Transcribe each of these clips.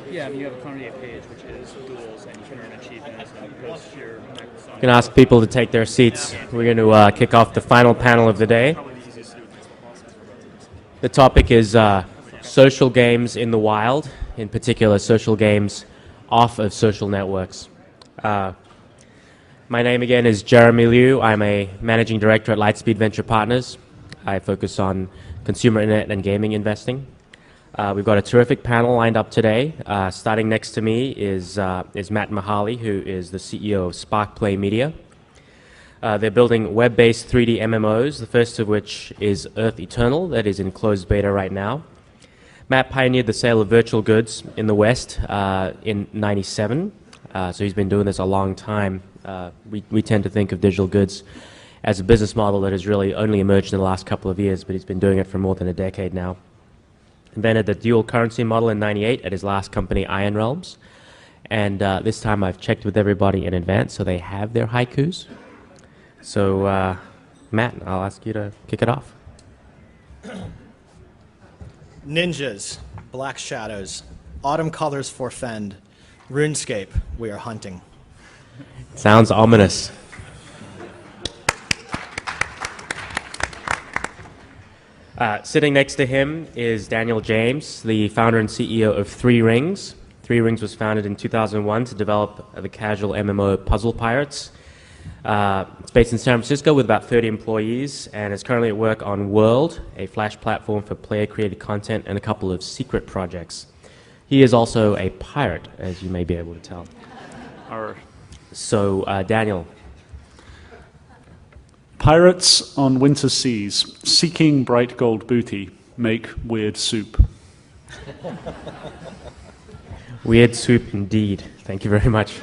Yeah, I mean, you have a Kongregate page, which is duels, and you can earn achievements and post your Microsoft. I'm going to ask people to take their seats. We're going to kick off the final panel of the day. The topic is social games in the wild, in particular social games off of social networks. My name again is Jeremy Liew. I'm a managing director at Lightspeed Venture Partners. I focus on consumer internet and gaming investing. We've got a terrific panel lined up today. Starting next to me is Matt Mihaly, who is the CEO of Sparkplay Media. They're building web-based 3D MMOs, the first of which is Earth Eternal, that is in closed beta right now. Matt pioneered the sale of virtual goods in the West in '97, so he's been doing this a long time. We tend to think of digital goods as a business model that has really only emerged in the last couple of years, but he's been doing it for more than a decade now. Invented the dual currency model in '98 at his last company, Iron Realms. And this time I've checked with everybody in advance, so they have their haikus. So, Matt, I'll ask you to kick it off. Ninjas, black shadows, autumn colors forfend, RuneScape, we are hunting. Sounds ominous. Sitting next to him is Daniel James, the founder and CEO of Three Rings. Three Rings was founded in 2001 to develop the casual MMO Puzzle Pirates. It's based in San Francisco with about 30 employees and is currently at work on World, a Flash platform for player-created content, and a couple of secret projects. He is also a pirate, as you may be able to tell. So, Daniel. Pirates on winter seas, seeking bright gold booty, make weird soup. Weird soup indeed. Thank you very much.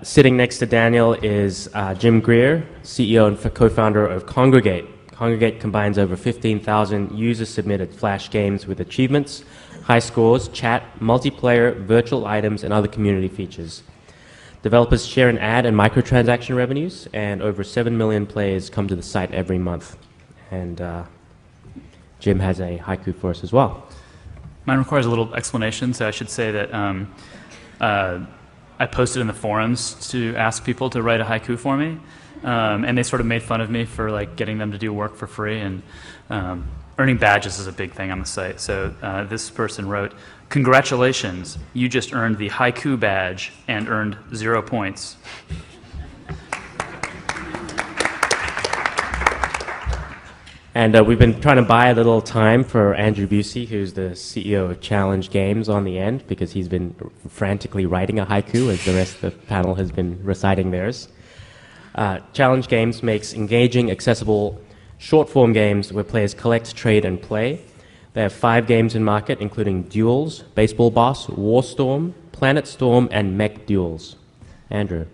Sitting next to Daniel is Jim Greer, CEO and co-founder of Kongregate. Kongregate combines over 15,000 user-submitted Flash games with achievements, high scores, chat, multiplayer, virtual items, and other community features. Developers share in ad and microtransaction revenues, and over 7 million players come to the site every month. And Jim has a haiku for us as well. Mine requires a little explanation, so I should say that I posted in the forums to ask people to write a haiku for me, and they sort of made fun of me for like getting them to do work for free, and earning badges is a big thing on the site. So this person wrote, "Congratulations, you just earned the haiku badge and earned 0 points." And we've been trying to buy a little time for Andrew Busey, who's the CEO of Challenge Games, on the end, because he's been frantically writing a haiku as the rest of the panel has been reciting theirs. Challenge Games makes engaging, accessible, short-form games where players collect, trade, and play. They have 5 games in market, including Duels, Baseball Boss, Warstorm, Planet Storm, and Mech Duels. Andrew.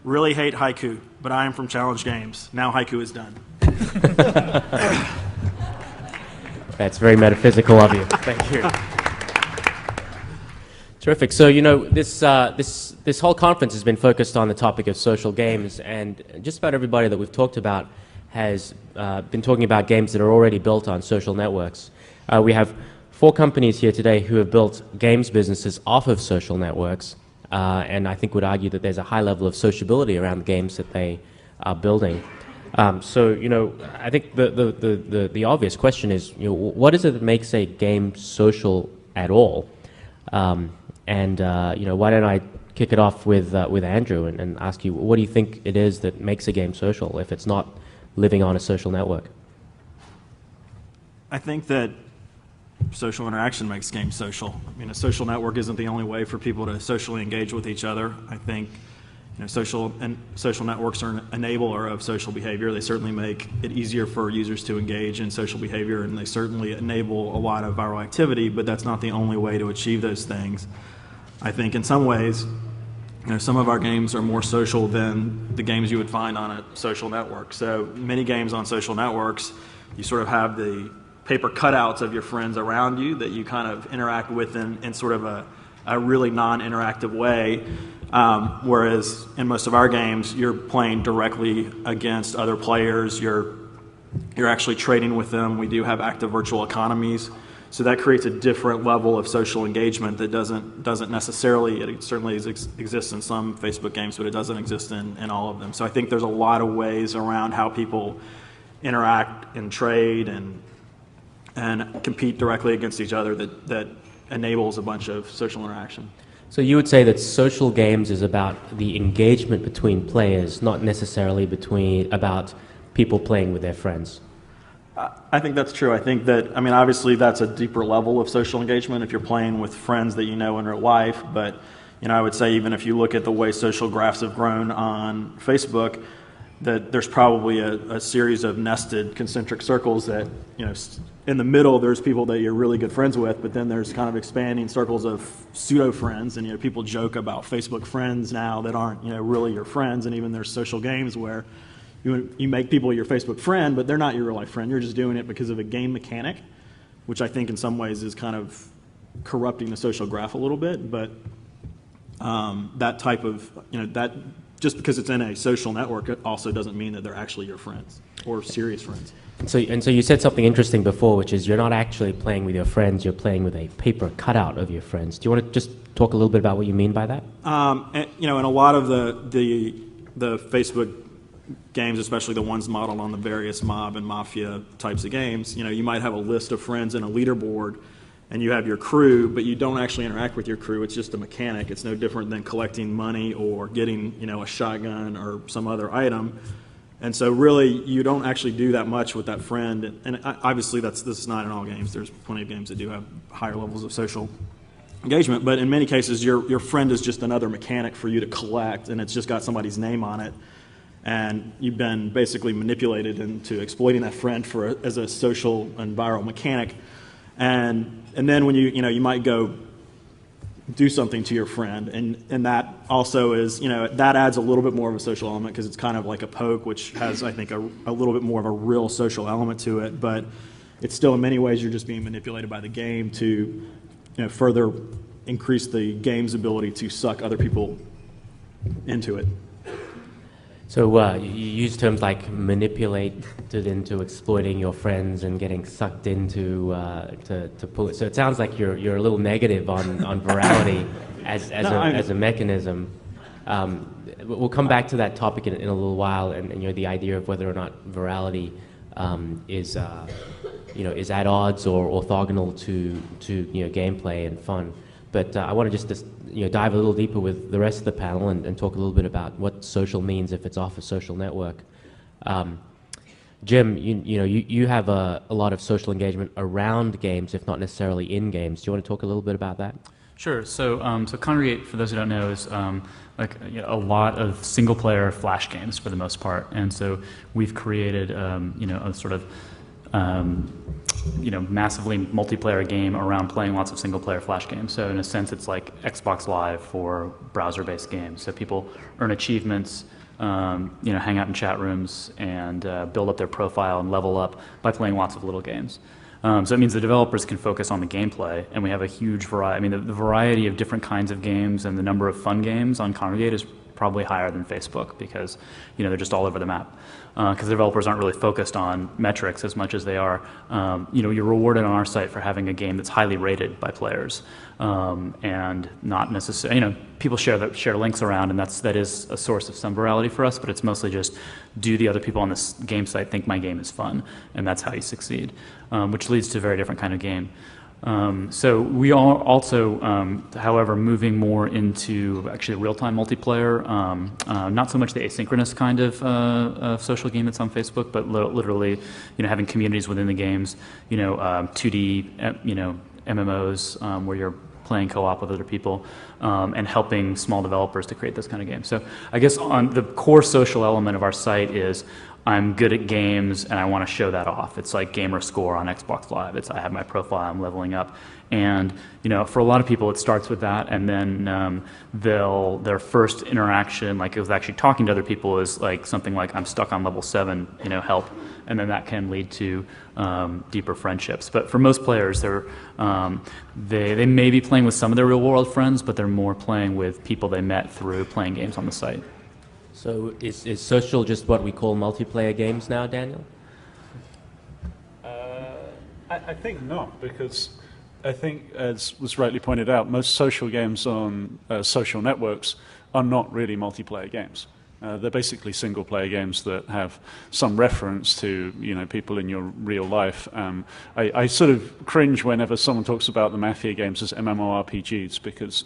Really hate haiku, but I am from Challenge Games. Now haiku is done. That's very metaphysical of you. Thank you. Terrific. So, you know, this whole conference has been focused on the topic of social games, and just about everybody that we've talked about has been talking about games that are already built on social networks. We have 4 companies here today who have built games businesses off of social networks, and I think would argue that there's a high level of sociability around the games that they are building. So, you know, I think the obvious question is, you know, what is it that makes a game social at all? You know, why don't I kick it off with Andrew and ask you, what do you think it is that makes a game social if it's not living on a social network? I think that social interaction makes games social. I mean, a social network isn't the only way for people to socially engage with each other. I think, you know, social networks are an enabler of social behavior. They certainly make it easier for users to engage in social behavior, and they certainly enable a lot of viral activity, but that's not the only way to achieve those things. I think in some ways, you know, some of our games are more social than the games you would find on a social network. So many games on social networks, you sort of have the paper cutouts of your friends around you that you kind of interact with in sort of a really non-interactive way, whereas in most of our games, you're playing directly against other players. You're you're actually trading with them. We do have active virtual economies. So that creates a different level of social engagement that doesn't necessarily, it certainly exists in some Facebook games, but it doesn't exist in all of them. So I think there's a lot of ways around how people interact and trade and compete directly against each other that enables a bunch of social interaction. So you would say that social games is about the engagement between players, not necessarily about people playing with their friends. I think that's true. I think that, I mean, obviously that's a deeper level of social engagement if you're playing with friends that you know in real life. But, I would say even if you look at the way social graphs have grown on Facebook, that there's probably a series of nested concentric circles that, in the middle there's people that you're really good friends with, but then there's kind of expanding circles of pseudo friends, and people joke about Facebook friends now that aren't really your friends, and even there's social games where you make people your Facebook friend, but they're not your real life friend. You're just doing it because of a game mechanic, which I think in some ways is kind of corrupting the social graph a little bit. But that type of, that just because it's in a social network, it also doesn't mean that they're actually your friends or serious friends. So you said something interesting before, which is you're not actually playing with your friends, you're playing with a paper cutout of your friends. Do you want to just talk a little bit about what you mean by that? In a lot of the Facebook games, especially the ones modeled on the various mob and mafia types of games, you might have a list of friends and a leaderboard, and you have your crew, but you don't actually interact with your crew. It's just a mechanic. It's no different than collecting money or getting, a shotgun or some other item. And so really, you don't actually do that much with that friend. And obviously, this is not in all games. There's plenty of games that do have higher levels of social engagement. But in many cases, your friend is just another mechanic for you to collect, and it's just got somebody's name on it. And you've been basically manipulated into exploiting that friend as a social and viral mechanic. And then when you might go do something to your friend, and that also is, that adds a little bit more of a social element because it's kind of like a poke, which has, I think, a little bit more of a real social element to it. But it's still, in many ways, you're just being manipulated by the game to, further increase the game's ability to suck other people into it. So you use terms like manipulated into exploiting your friends and getting sucked into to pull it. So it sounds like you're a little negative on virality as a mechanism. We'll come back to that topic in a little while, and the idea of whether or not virality is at odds or orthogonal to gameplay and fun. But I want to just dive a little deeper with the rest of the panel and talk a little bit about what social means if it's off a social network. Jim, you have a lot of social engagement around games, if not necessarily in games. Do you want to talk a little bit about that? Sure. So Kongregate, for those who don't know, is a lot of single-player Flash games for the most part, and so we've created a sort of massively multiplayer game around playing lots of single-player Flash games. So in a sense, it's like Xbox Live for browser-based games. So people earn achievements, hang out in chat rooms, and build up their profile and level up by playing lots of little games. So it means the developers can focus on the gameplay, and we have a huge variety. I mean, the variety of different kinds of games and the number of fun games on Kongregate is probably higher than Facebook because they're just all over the map. Because the developers aren't really focused on metrics as much as they are. You're rewarded on our site for having a game that's highly rated by players, and not necessarily. People share links around, and that is a source of some virality for us. But it's mostly just, do the other people on this game site think my game is fun, and that's how you succeed, which leads to a very different kind of game. So we are also, however, moving more into actually real-time multiplayer, not so much the asynchronous kind of social game that's on Facebook, but literally, having communities within the games, 2D, MMOs where you're playing co-op with other people, and helping small developers to create this kind of game. So I guess on the core social element of our site is, I'm good at games and I want to show that off. It's like gamer score on Xbox Live. I have my profile, I'm leveling up. And for a lot of people it starts with that, and then their first interaction, like it was actually talking to other people, is like something like, I'm stuck on level 7, help. And then that can lead to deeper friendships. But for most players, they may be playing with some of their real world friends, but they're more playing with people they met through playing games on the site. So is social just what we call multiplayer games now, Daniel? I think not, because I think, as was rightly pointed out, most social games on social networks are not really multiplayer games. They're basically single-player games that have some reference to, people in your real life. I sort of cringe whenever someone talks about the Mafia games as MMORPGs, because,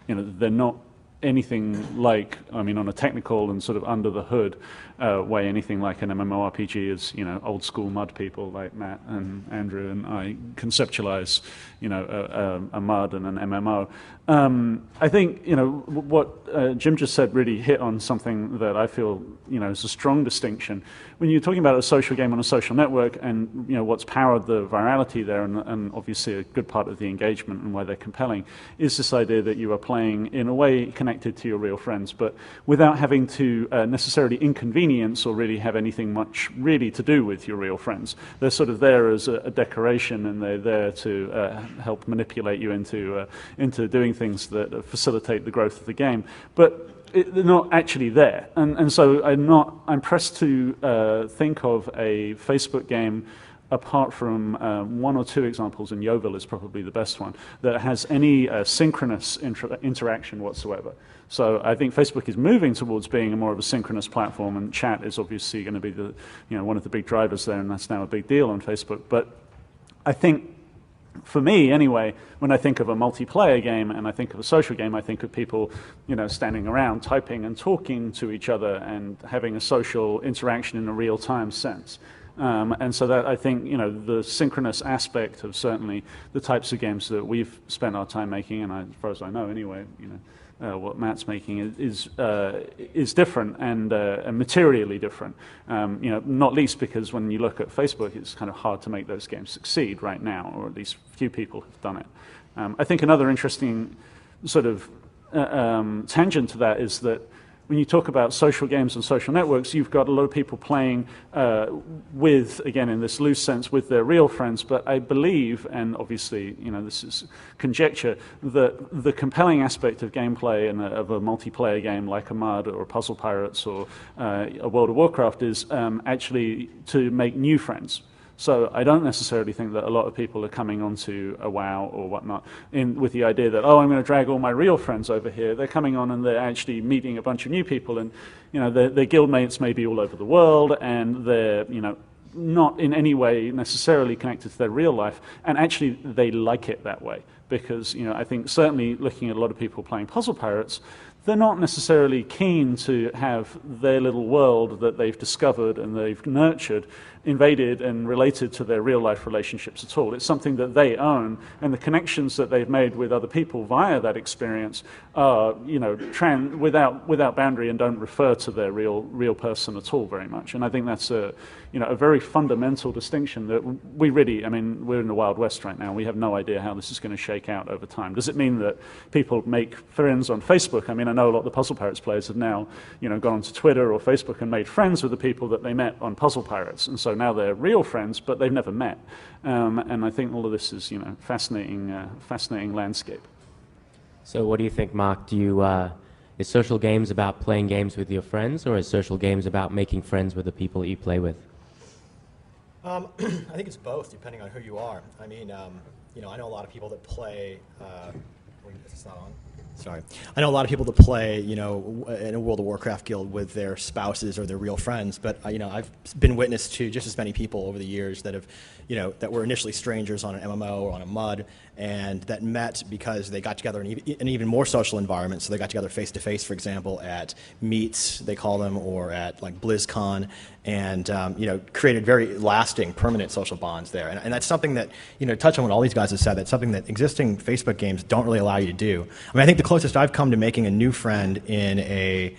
they're not anything like, on a technical and sort of under the hood way, anything like an MMORPG is, old school mud people like Matt and Andrew and I conceptualize, a mud and an MMO. I think, what Jim just said really hit on something that I feel, is a strong distinction. When you're talking about a social game on a social network and, what's powered the virality there, and obviously a good part of the engagement and why they're compelling, is this idea that you are playing in a way connected to your real friends, but without having to necessarily inconvenience or really have anything much really to do with your real friends. They're sort of there as a decoration, and they're there to help manipulate you into doing things that facilitate the growth of the game. But they're not actually there, and so I'm pressed to think of a Facebook game apart from one or two examples, and Yeovil is probably the best one, that has any synchronous interaction whatsoever. So I think Facebook is moving towards being more of a synchronous platform, and chat is obviously going to be the, one of the big drivers there, and that's now a big deal on Facebook. But I think, for me anyway, when I think of a multiplayer game and I think of a social game, I think of people, standing around, typing and talking to each other and having a social interaction in a real-time sense. And so that I think, the synchronous aspect of certainly the types of games that we've spent our time making, and as far as I know anyway, what Matt's making is different and materially different. Not least because when you look at Facebook, it's kind of hard to make those games succeed right now, or at least few people have done it. I think another interesting sort of tangent to that is that when you talk about social games and social networks, you've got a lot of people playing with, again, in this loose sense, with their real friends. But I believe, and obviously, this is conjecture, that the compelling aspect of gameplay and of a multiplayer game like a MUD or Puzzle Pirates or a World of Warcraft is actually to make new friends. So I don't necessarily think that a lot of people are coming onto a WoW or whatnot with the idea that, I'm going to drag all my real friends over here. They're coming on and they're actually meeting a bunch of new people, and their guildmates may be all over the world, and they're not in any way necessarily connected to their real life, and actually they like it that way, because I think certainly looking at a lot of people playing Puzzle Pirates, they're not necessarily keen to have their little world that they've discovered and they've nurtured invaded and related to their real-life relationships at all. It's something that they own, and the connections that they've made with other people via that experience are, without boundary and don't refer to their real person at all very much. And I think that's a very fundamental distinction that we really, we're in the Wild West right now. We have no idea how this is going to shake out over time. Does it mean that people make friends on Facebook? I know a lot of the Puzzle Pirates players have now, gone onto Twitter or Facebook and made friends with the people that they met on Puzzle Pirates, and so now they're real friends, but they've never met. And I think all of this is, fascinating landscape. So what do you think, Mark? Is social games about playing games with your friends, or is social games about making friends with the people that you play with? I think it's both, depending on who you are. I know a lot of people that play. It's not on. Sorry. I know a lot of people that play, in a World of Warcraft guild with their spouses or their real friends, but, I've been witness to just as many people over the years that have, that were initially strangers on an MMO or on a MUD, and that met because they got together in an even more social environment. So they got together face-to-face, for example, at meets, they call them, or at like BlizzCon, and created very lasting, permanent social bonds there. And that's something that, to touch on what all these guys have said, that's something that existing Facebook games don't really allow you to do. I think the closest I've come to making a new friend in a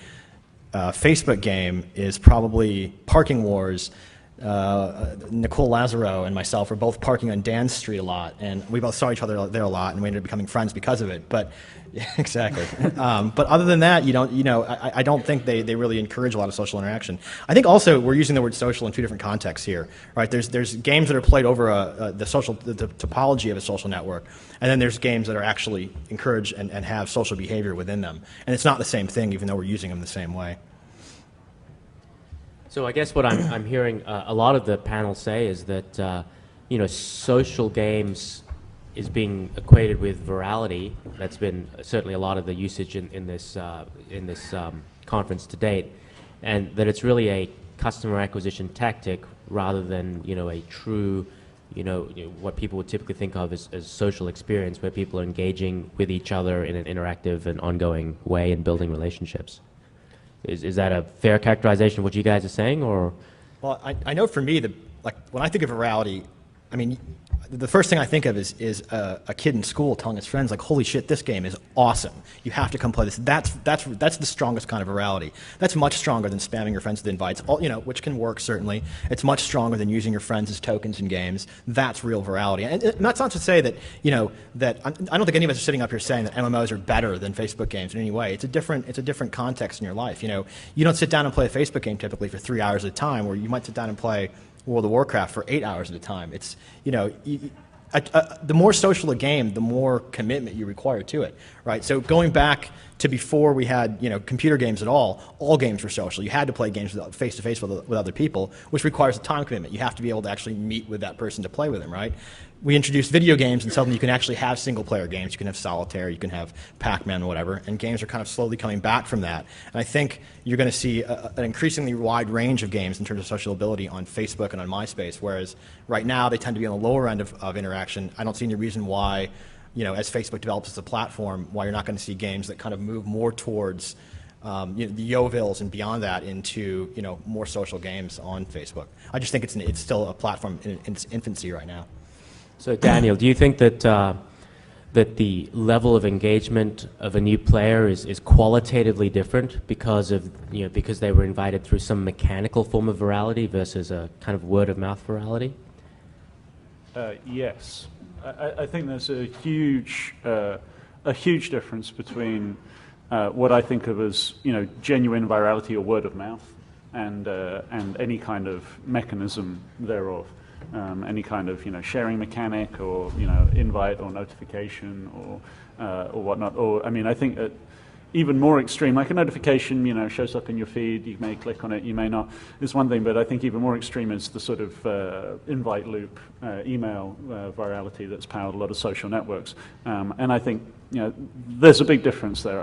Facebook game is probably Parking Wars. Nicole Lazaro and myself were both parking on Dan Street a lot, and we both saw each other there a lot, and we ended up becoming friends because of it. But yeah, exactly. But other than that, I don't think they really encourage a lot of social interaction. I think also we're using the word social in two different contexts here, right? There's games that are played over the topology of a social network, and then there's games that are actually encourage and have social behavior within them, and it's not the same thing, even though we're using them the same way. So I guess what I'm hearing a lot of the panel say is that social games is being equated with virality. That's been certainly a lot of the usage in this conference to date, and that it's really a customer acquisition tactic rather than a true what people would typically think of as social experience, where people are engaging with each other in an interactive and ongoing way and building relationships. Is that a fair characterization of what you guys are saying, or? Well, I know for me, when I think of virality, I mean, the first thing I think of is a kid in school telling his friends, like, holy shit, this game is awesome. You have to come play this. That's the strongest kind of virality. That's much stronger than spamming your friends with invites, which can work, certainly. It's much stronger than using your friends as tokens in games. That's real virality. And that's not to say that, that I don't think any of us are sitting up here saying that MMOs are better than Facebook games in any way. It's a different context in your life. You don't sit down and play a Facebook game typically for 3 hours at a time, where you might sit down and play World of Warcraft for 8 hours at a time. It's, the more social a game, the more commitment you require to it, right? So going back to before we had, computer games at all games were social. You had to play games face-to-face with other people, which requires a time commitment. You have to be able to actually meet with that person to play with them, right? We introduced video games, and suddenly you can actually have single-player games. You can have Solitaire, you can have Pac-Man, whatever, and games are kind of slowly coming back from that. And I think you're going to see an increasingly wide range of games in terms of social ability on Facebook and on MySpace, whereas right now they tend to be on the lower end of interaction. I don't see any reason why, as Facebook develops as a platform, why you're not going to see games that kind of move more towards the Yovilles and beyond that into more social games on Facebook. I just think it's still a platform in its infancy right now. So Daniel, do you think that that the level of engagement of a new player is qualitatively different because they were invited through some mechanical form of virality versus a kind of word of mouth virality? Yes, I think there's a huge difference between what I think of as genuine virality or word of mouth, and any kind of mechanism thereof. Any kind of sharing mechanic or invite or notification or whatnot. Or I think even more extreme, like a notification shows up in your feed, you may click on it, you may not, is one thing, but I think even more extreme is the sort of invite loop email virality that's powered a lot of social networks. And I think there's a big difference there.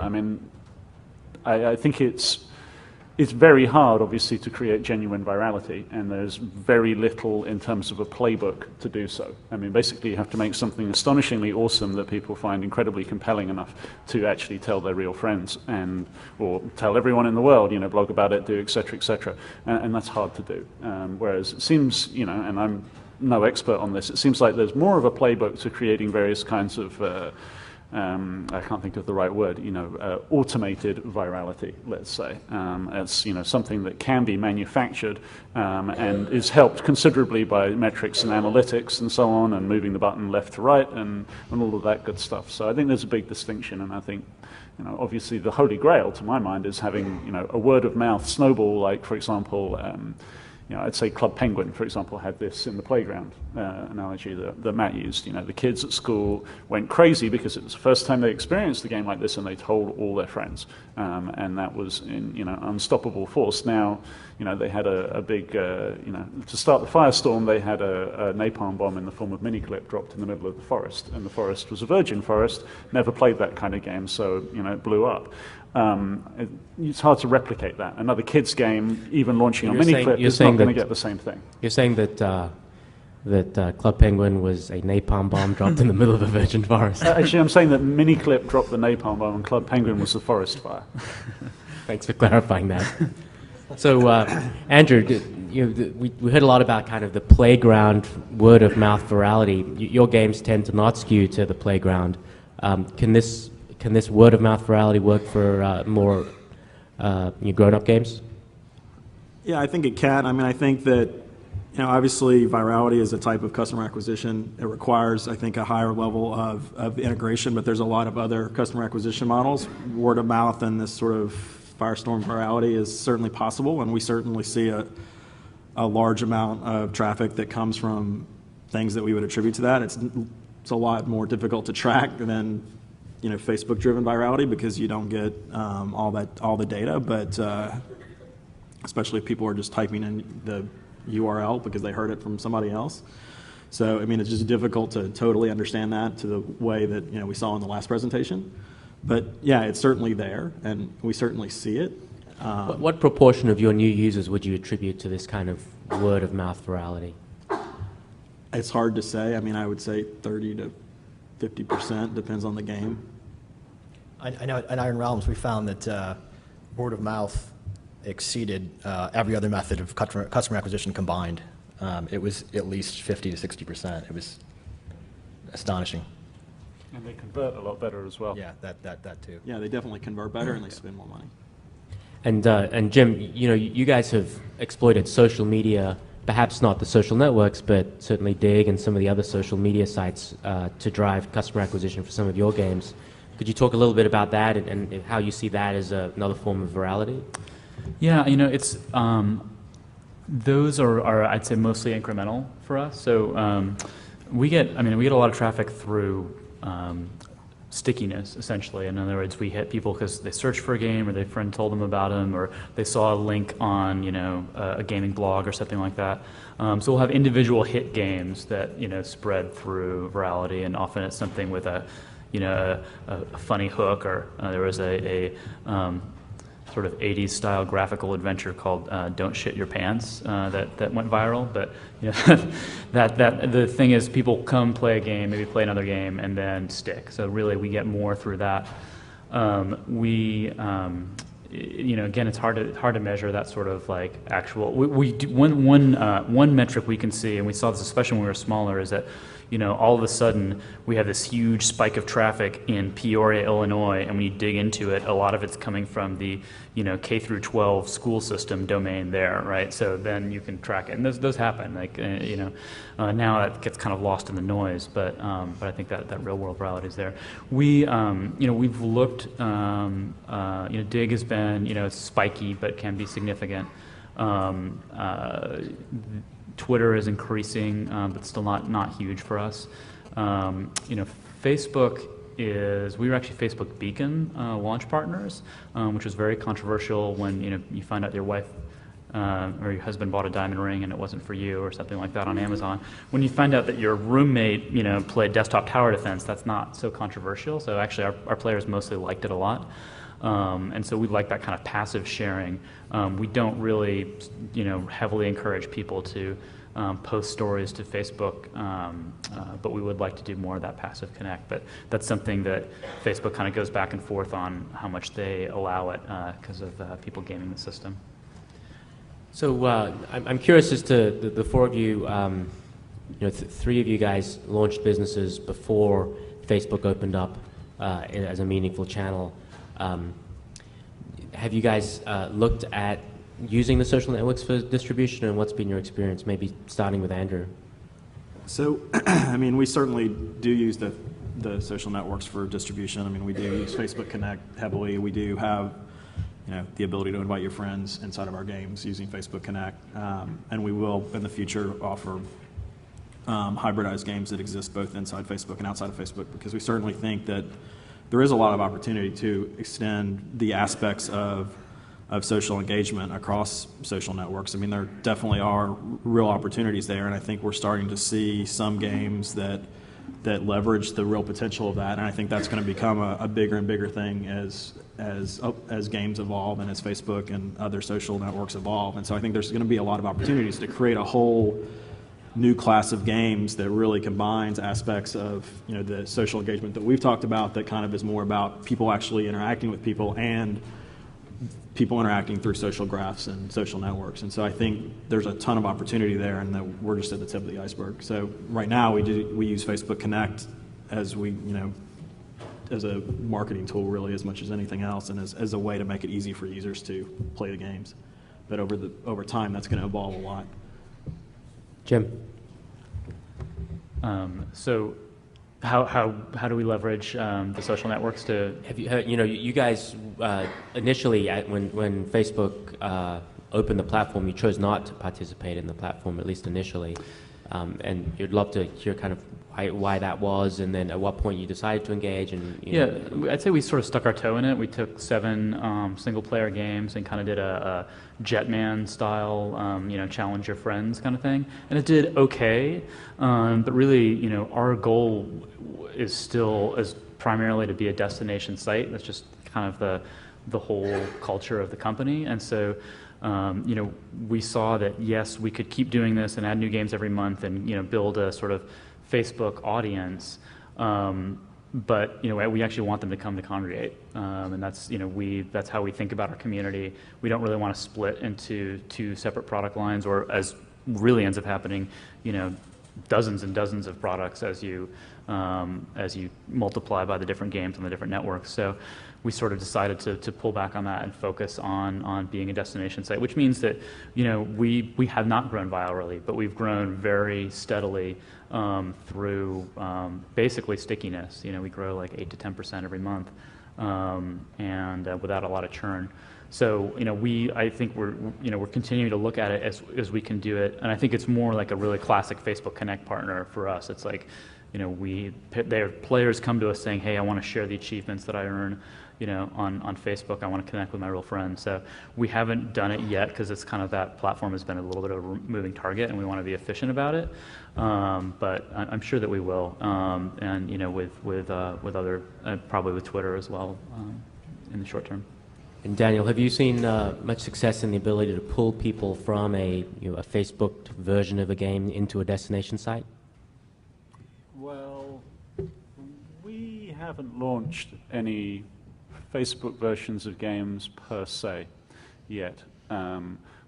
I think it's very hard, obviously, to create genuine virality, and there's very little in terms of a playbook to do so. Basically, you have to make something astonishingly awesome that people find incredibly compelling enough to actually tell their real friends, or tell everyone in the world, blog about it, do et cetera, and that's hard to do. Whereas it seems, and I'm no expert on this, it seems like there's more of a playbook to creating various kinds of I can't think of the right word, automated virality, let's say. It's, something that can be manufactured and is helped considerably by metrics and analytics and so on, and moving the button left to right and all of that good stuff. So I think there's a big distinction, and I think, obviously the holy grail to my mind is having, a word of mouth snowball, like, for example, I'd say Club Penguin, for example, had this in the playground analogy that Matt used. The kids at school went crazy because it was the first time they experienced a game like this, and they told all their friends. And that was in, unstoppable force. Now, they had a big, to start the firestorm, they had a napalm bomb in the form of Miniclip dropped in the middle of the forest. And the forest was a virgin forest, never played that kind of game, so, it blew up. It's hard to replicate that. Another kids game, even launching on Miniclip, is not going to get the same thing. You're saying that Club Penguin was a napalm bomb dropped in the middle of a virgin forest? Actually, I'm saying that Miniclip dropped the napalm bomb and Club Penguin was the forest fire. Thanks for clarifying that. So, Andrew, we heard a lot about kind of the playground word of mouth virality. Your games tend to not skew to the playground. Can this word of mouth virality work for more grown-up games? Yeah, I think it can. I think that, obviously virality is a type of customer acquisition. It requires, I think, a higher level of integration, but there's a lot of other customer acquisition models. Word of mouth and this sort of firestorm virality is certainly possible, and we certainly see a large amount of traffic that comes from things that we would attribute to that. It's a lot more difficult to track than Facebook-driven virality, because you don't get all the data, but especially if people are just typing in the URL because they heard it from somebody else. So, I mean, it's just difficult to totally understand that to the way that, we saw in the last presentation. But yeah, it's certainly there, and we certainly see it. What proportion of your new users would you attribute to this kind of word-of-mouth virality? It's hard to say. I mean, I would say 30 to 50%, depends on the game. I know at Iron Realms we found that word of mouth exceeded every other method of customer acquisition combined. It was at least 50 to 60%. It was astonishing. And they convert a lot better as well. Yeah, that too. Yeah, they definitely convert better and they spend more money. And Jim, you guys have exploited social media, perhaps not the social networks, but certainly Dig and some of the other social media sites to drive customer acquisition for some of your games. Could you talk a little bit about that and how you see that as another form of virality? Yeah, it's those are I'd say mostly incremental for us. So we get a lot of traffic through stickiness, essentially. In other words, we hit people because they searched for a game, or their friend told them about them, or they saw a link on a gaming blog or something like that. So we'll have individual hit games that spread through virality, and often it's something with a funny hook, or there was a sort of 80s style graphical adventure called Don't Shit Your Pants that went viral. But that the thing is, people come play a game, maybe play another game, and then stick. So really we get more through that. Again, it's hard to measure that sort of like actual. One metric we can see, and we saw this especially when we were smaller, is that all of a sudden we have this huge spike of traffic in Peoria, Illinois, and when you dig into it, a lot of it's coming from the K through 12 school system domain there, right? So then you can track it, and those happen. Like now that gets kind of lost in the noise, but I think that real world virality is there. We've looked. Dig has been spiky, but can be significant. Twitter is increasing, but still not huge for us. Facebook we were actually Facebook Beacon launch partners, which was very controversial when you find out your wife or your husband bought a diamond ring and it wasn't for you, or something like that on Amazon. When you find out that your roommate played desktop tower defense, that's not so controversial. So actually our players mostly liked it a lot. And so we like that kind of passive sharing. We don't really, heavily encourage people to post stories to Facebook, but we would like to do more of that passive connect. But that's something that Facebook kind of goes back and forth on how much they allow it because of people gaming the system. So I'm curious as to the four of you. Three of you guys launched businesses before Facebook opened up as a meaningful channel. Have you guys looked at using the social networks for distribution, and what's been your experience? Maybe starting with Andrew. So, we certainly do use the social networks for distribution. We do use Facebook Connect heavily. We do have the ability to invite your friends inside of our games using Facebook Connect, and we will in the future offer hybridized games that exist both inside Facebook and outside of Facebook, because we certainly think that there is a lot of opportunity to extend the aspects of social engagement across social networks. There definitely are real opportunities there, and I think we're starting to see some games that leverage the real potential of that, and I think that's going to become a bigger and bigger thing as games evolve and as Facebook and other social networks evolve. And so I think there's going to be a lot of opportunities to create a whole new class of games that really combines aspects of the social engagement that we've talked about, that kind of is more about people actually interacting with people and people interacting through social graphs and social networks. And so I think there's a ton of opportunity there, and that we're just at the tip of the iceberg. So right now we use Facebook Connect as as a marketing tool, really, as much as anything else, and as a way to make it easy for users to play the games. But over time, that's going to evolve a lot. Jim. So how do we leverage the social networks to? Have you heard, you guys initially when Facebook opened the platform, you chose not to participate in the platform, at least initially, and you'd love to hear kind of why that was, and then at what point you decided to engage? And I'd say we sort of stuck our toe in it. We took 7 single-player games and kind of did a Jetman style, challenge your friends kind of thing, and it did okay. But really, our goal is primarily to be a destination site. That's just kind of the whole culture of the company, and so. We saw that, yes, we could keep doing this and add new games every month and, build a sort of Facebook audience. But, we actually want them to come to Kongregate. And that's, that's how we think about our community. We don't really want to split into 2 separate product lines, or as really ends up happening, dozens and dozens of products as you multiply by the different games on the different networks. So we sort of decided to pull back on that and focus on being a destination site, which means that we have not grown virally, but we've grown very steadily through basically stickiness. We grow like 8 to 10% every month, and without a lot of churn. So I think we're continuing to look at it as we can do it, and I think it's more like a really classic Facebook Connect partner for us. It's like their players come to us saying, "Hey, I want to share the achievements that I earn, on Facebook. I want to connect with my real friends." So we haven't done it yet because it's kind of that platform has been a little bit of a moving target, and we want to be efficient about it. But I'm sure that we will, and with other probably with Twitter as well in the short term. And Daniel, have you seen much success in the ability to pull people from a Facebook version of a game into a destination site? Well, we haven't launched any Facebook versions of games per se yet.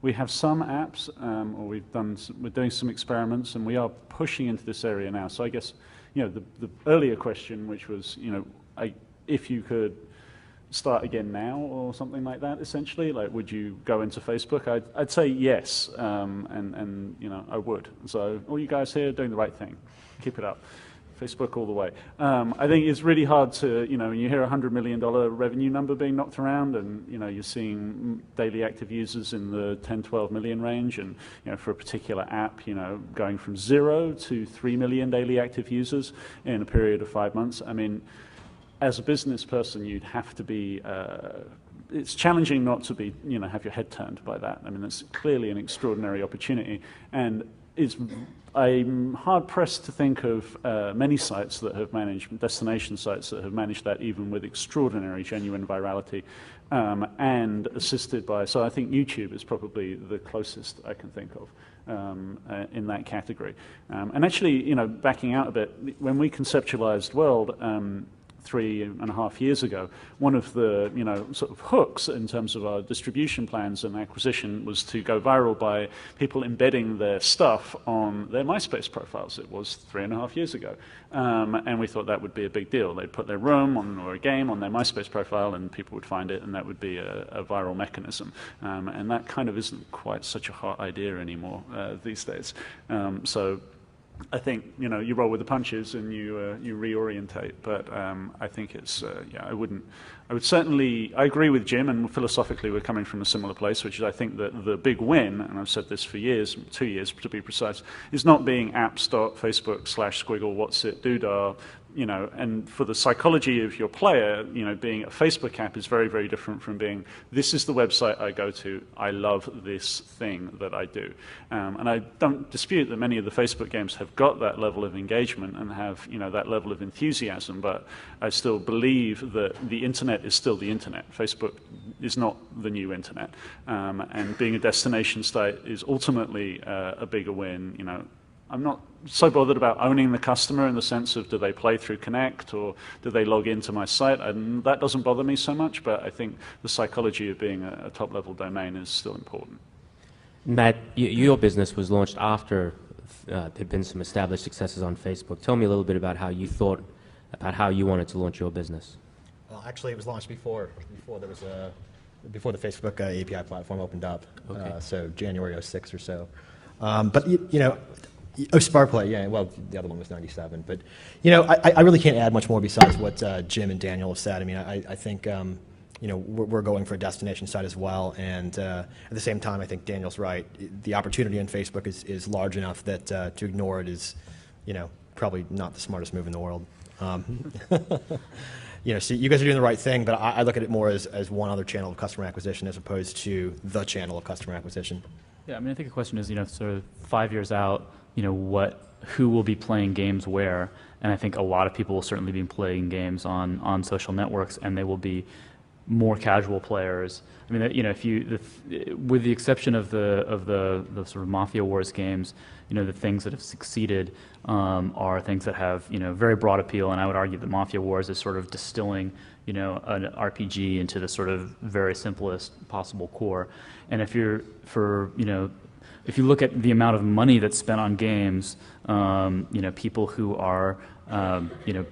We have some apps, or we're doing some experiments, and we are pushing into this area now. So I guess the earlier question, which was if you could start again now or something like that, essentially, like would you go into Facebook? I'd say yes, and I would. So all you guys here are doing the right thing. Keep it up. Facebook all the way. I think it's really hard to, when you hear a $100 million revenue number being knocked around, and you're seeing daily active users in the 10, 12 million range, and for a particular app, going from 0 to 3 million daily active users in a period of 5 months. I mean, as a business person, you'd have to be. It's challenging not to be, have your head turned by that. I mean, it's clearly an extraordinary opportunity, and I'm hard pressed to think of many sites that have managed, destination sites that have managed that even with extraordinary, genuine virality, and assisted by. So I think YouTube is probably the closest I can think of in that category. And actually, backing out a bit, when we conceptualized World 3.5 years ago, one of the sort of hooks in terms of our distribution plans and acquisition was to go viral by people embedding their stuff on their MySpace profiles. It was 3.5 years ago, and we thought that would be a big deal. They'd put their room or a game on their MySpace profile, and people would find it, and that would be a viral mechanism. And that kind of isn't quite such a hot idea anymore these days. So I think you roll with the punches and you reorientate, but I think it's I would certainly. I agree with Jim, and philosophically we're coming from a similar place, which is I think that the big win, and I've said this for years, 2 years to be precise, is not being apps.facebook/squiggle what's it doodah. And for the psychology of your player, being a Facebook app is very, very different from being, this is the website I go to, I love this thing that I do. And I don't dispute that many of the Facebook games have got that level of engagement and have, that level of enthusiasm, but I still believe that the internet is still the internet. Facebook is not the new internet. And being a destination site is ultimately a bigger win, I'm not so bothered about owning the customer in the sense of do they play through Connect or do they log into my site, and that doesn't bother me so much, but I think the psychology of being a top-level domain is still important. Matt, your business was launched after there'd been some established successes on Facebook. Tell me a little bit about how you thought about how you wanted to launch your business. Well, actually, it was launched before the Facebook API platform opened up. Okay. So January '06 or so. But Sparkplay, yeah. Well, the other one was '97. But I really can't add much more besides what Jim and Daniel have said. I mean, I think we're going for a destination site as well, and at the same time, I think Daniel's right. The opportunity on Facebook is large enough that to ignore it is, probably not the smartest move in the world. You know, so you guys are doing the right thing, but I look at it more as one other channel of customer acquisition as opposed to the channel of customer acquisition. Yeah, I mean, I think the question is, you know, sort of 5 years out, you know, who will be playing games where? And I think a lot of people will certainly be playing games on social networks, and they will be more casual players. I mean, you know, with the exception of the sort of Mafia Wars games, you know, the things that have succeeded are things that have, you know, very broad appeal. And I would argue that Mafia Wars is sort of distilling, you know, an RPG into the sort of very simplest possible core. And if you look at the amount of money that's spent on games, you know, people who are, you know,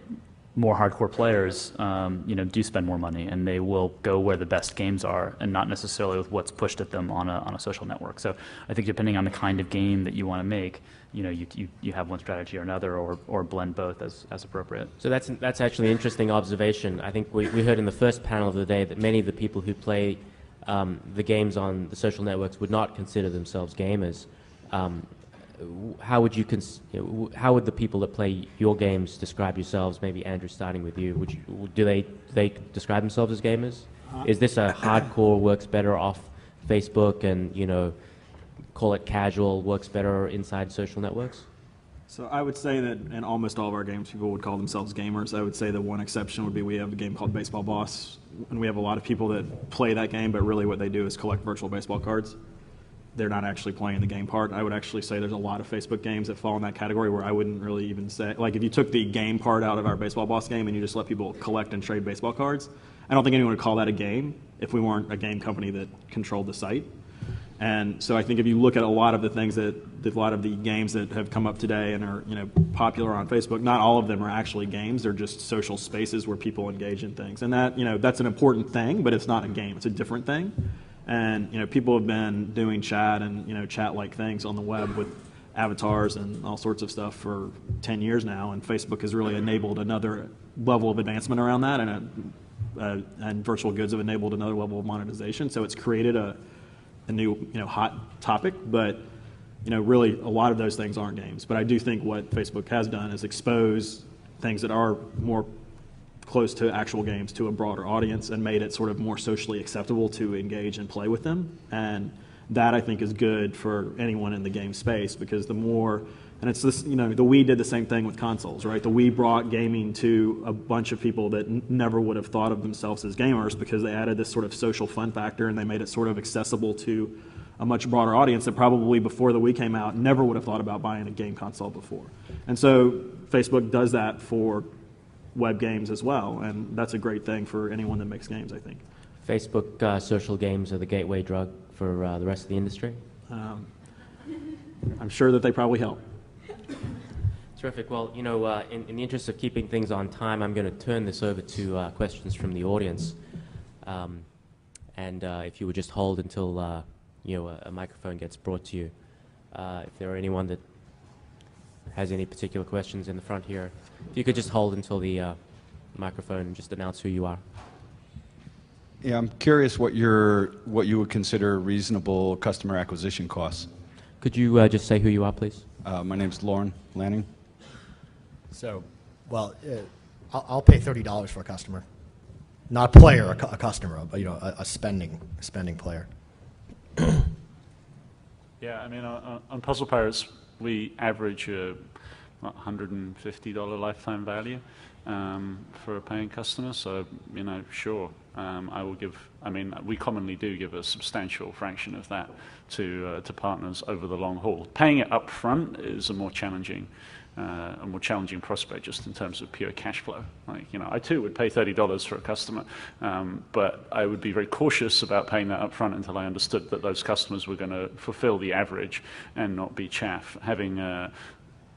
more hardcore players, you know, do spend more money, and they will go where the best games are, and not necessarily with what's pushed at them on a social network. So I think depending on the kind of game that you want to make, you know, you have one strategy or another, or blend both as appropriate. So that's actually an interesting observation. I think we heard in the first panel of the day that many of the people who play the games on the social networks would not consider themselves gamers. How would how would the people that play your games describe yourselves? Maybe Andrew, starting with you. Do they describe themselves as gamers? Is this a hardcore works better off Facebook, and, you know, call it casual works better inside social networks? So I would say that in almost all of our games, people would call themselves gamers. I would say the one exception would be we have a game called Baseball Boss, and we have a lot of people that play that game, but really what they do is collect virtual baseball cards. They're not actually playing the game part. I would actually say there's a lot of Facebook games that fall in that category where I wouldn't really even say, like, if you took the game part out of our Baseball Boss game and you just let people collect and trade baseball cards, I don't think anyone would call that a game if we weren't a game company that controlled the site. And so I think if you look at a lot of the things a lot of the games that have come up today and are, you know, popular on Facebook, not all of them are actually games. They're just social spaces where people engage in things. And that, you know, that's an important thing, but it's not a game. It's a different thing. And, you know, people have been doing chat and, you know, chat-like things on the web with avatars and all sorts of stuff for 10 years now, and Facebook has really enabled another level of advancement around that, and virtual goods have enabled another level of monetization. So it's created a new, you know, hot topic, but, you know, really a lot of those things aren't games. But I do think what Facebook has done is expose things that are more close to actual games to a broader audience and made it sort of more socially acceptable to engage and play with them. And that, I think, is good for anyone in the game space, because the more, and it's this, you know, the Wii did the same thing with consoles, right? The Wii brought gaming to a bunch of people that never would have thought of themselves as gamers, because they added this sort of social fun factor, and they made it sort of accessible to a much broader audience that probably before the Wii came out never would have thought about buying a game console before. And so Facebook does that for web games as well, and that's a great thing for anyone that makes games, I think. Facebook social games are the gateway drug for the rest of the industry? I'm sure that they probably help. Terrific. Well, you know, in the interest of keeping things on time, I'm going to turn this over to questions from the audience. And if you would just hold until you know, a microphone gets brought to you. If there are anyone that has any particular questions in the front here, if you could just hold until the microphone and just announce who you are. Yeah, I'm curious what you would consider reasonable customer acquisition costs. Could you just say who you are, please? My name's Lauren Lanning. So, well, I'll pay $30 for a customer, not a player, a customer, but, you know, a spending player. Yeah, I mean, on Puzzle Pirates, we average a $150 lifetime value for a paying customer. So, you know, sure, I will give. I mean, we commonly do give a substantial fraction of that to partners over the long haul. Paying it up front is a more challenging prospect, just in terms of pure cash flow. Like, you know, I too would pay $30 for a customer, but I would be very cautious about paying that up front until I understood that those customers were going to fulfill the average and not be chaff. Having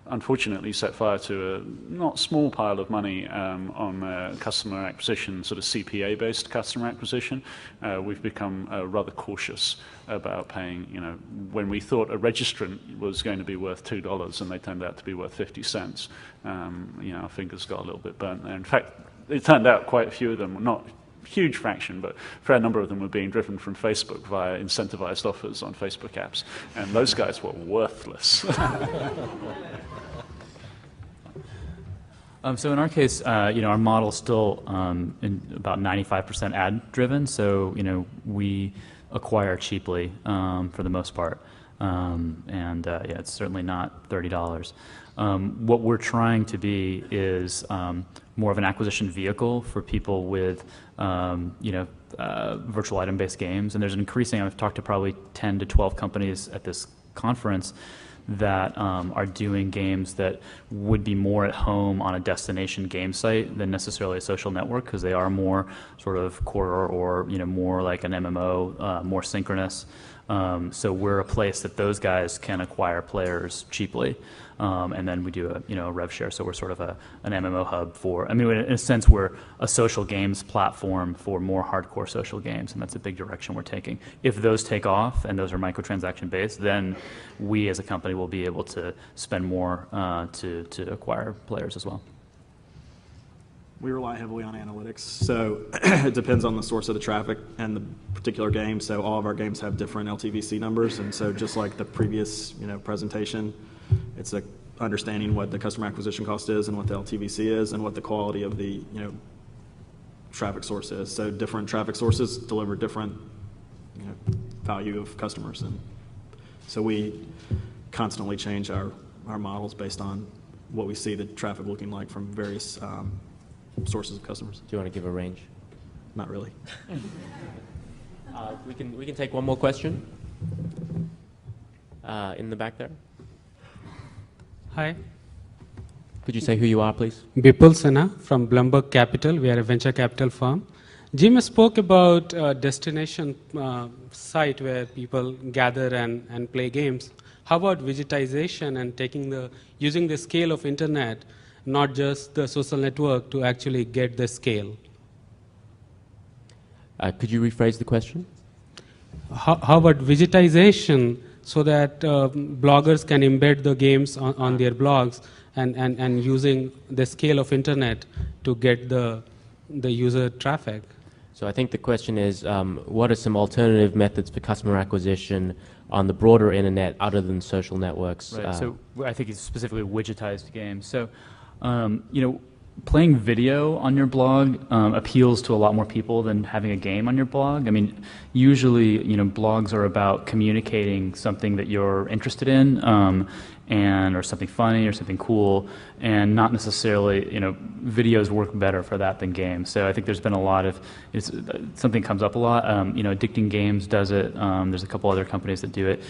unfortunately set fire to a not small pile of money on customer acquisition, sort of CPA-based customer acquisition, we've become rather cautious about paying, you know, when we thought a registrant was going to be worth $2 and they turned out to be worth 50 cents, you know, our fingers got a little bit burnt there. In fact, it turned out quite a few of them, not huge fraction, but a fair number of them were being driven from Facebook via incentivized offers on Facebook apps, and those guys were worthless. So in our case, our model is still in about 95% ad driven. So we acquire cheaply for the most part, and it's certainly not $30. What we're trying to be is more of an acquisition vehicle for people with virtual item-based games. And there's an increasing. I've talked to probably 10 to 12 companies at this conference that are doing games that would be more at home on a destination game site than necessarily a social network, because they are more sort of core or more like an MMO, more synchronous. So we're a place that those guys can acquire players cheaply, and then we do a rev share. So we're sort of an MMO hub for. I mean, in a sense, we're a social games platform for more hardcore social games, and that's a big direction we're taking. If those take off and those are microtransaction based, then we as a company will be able to spend more to acquire players as well. We rely heavily on analytics, so it depends on the source of the traffic and the particular game. So all of our games have different LTVC numbers, and so just like the previous presentation, it's understanding what the customer acquisition cost is and what the LTVC is and what the quality of the traffic source is. So different traffic sources deliver different value of customers, and so we constantly change our models based on what we see the traffic looking like from various sources of customers. Do you want to give a range? Not really. We can take one more question. In the back there. Hi. Could you say who you are, please? Bipul Sinha from Bloomberg Capital. We are a venture capital firm. Jim spoke about a destination site where people gather and play games. How about digitization and using the scale of internet, not just the social network, to actually get the scale? Could you rephrase the question? How about digitization so that bloggers can embed the games on their blogs and using the scale of internet to get the user traffic? So I think the question is, what are some alternative methods for customer acquisition on the broader internet other than social networks? Right. So I think it's specifically widgetized games. So playing video on your blog appeals to a lot more people than having a game on your blog. I mean, usually, blogs are about communicating something that you're interested in, or something funny or something cool, and not necessarily, videos work better for that than games. So I think there's been a lot of, something comes up a lot. Addicting Games does it. There's a couple other companies that do it.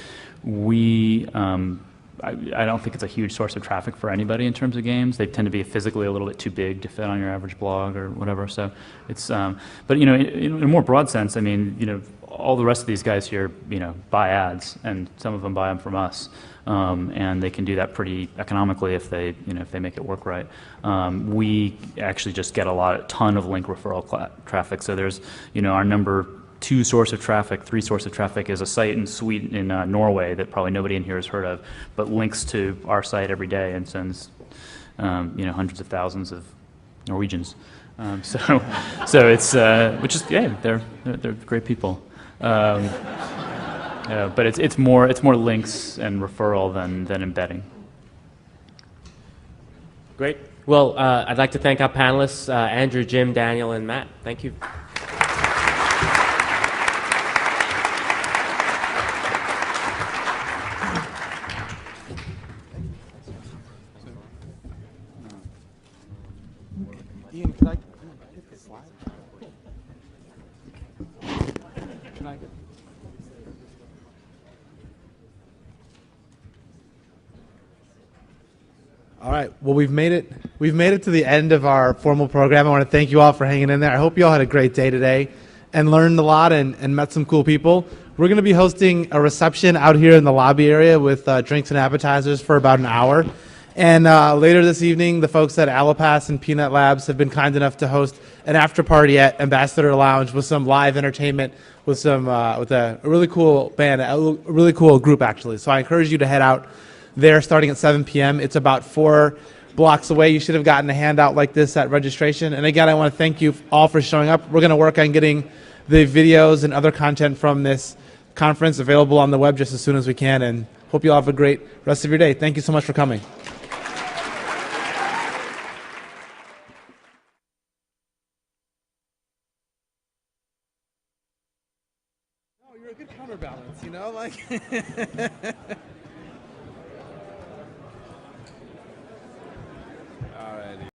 I don't think it's a huge source of traffic for anybody in terms of games. They tend to be physically a little bit too big to fit on your average blog or whatever. So it's, but in a more broad sense, I mean, all the rest of these guys here, buy ads, and some of them buy them from us, and they can do that pretty economically if they make it work right. We actually just get a ton of link referral traffic. So there's, our number 2 source of traffic, 3 source of traffic is a site in Sweden, in Norway, that probably nobody in here has heard of, but links to our site every day and sends hundreds of thousands of Norwegians. So it's which is they're great people. But it's more links and referral than embedding. Great. Well, I'd like to thank our panelists, Andrew, Jim, Daniel, and Matt. Thank you. All right. Well, we've made it to the end of our formal program. I want to thank you all for hanging in there. I hope you all had a great day today and learned a lot and met some cool people. We're going to be hosting a reception out here in the lobby area with drinks and appetizers for about an hour. And later this evening, the folks at Allopass and Peanut Labs have been kind enough to host an after party at Ambassador Lounge with some live entertainment with a really cool band, a really cool group actually. So I encourage you to head out there starting at 7 p.m. It's about 4 blocks away. You should have gotten a handout like this at registration. And again, I want to thank you all for showing up. We're going to work on getting the videos and other content from this conference available on the web just as soon as we can. And hope you all have a great rest of your day. Thank you so much for coming. Oh, you're a good counterbalance, you know, like. All righty.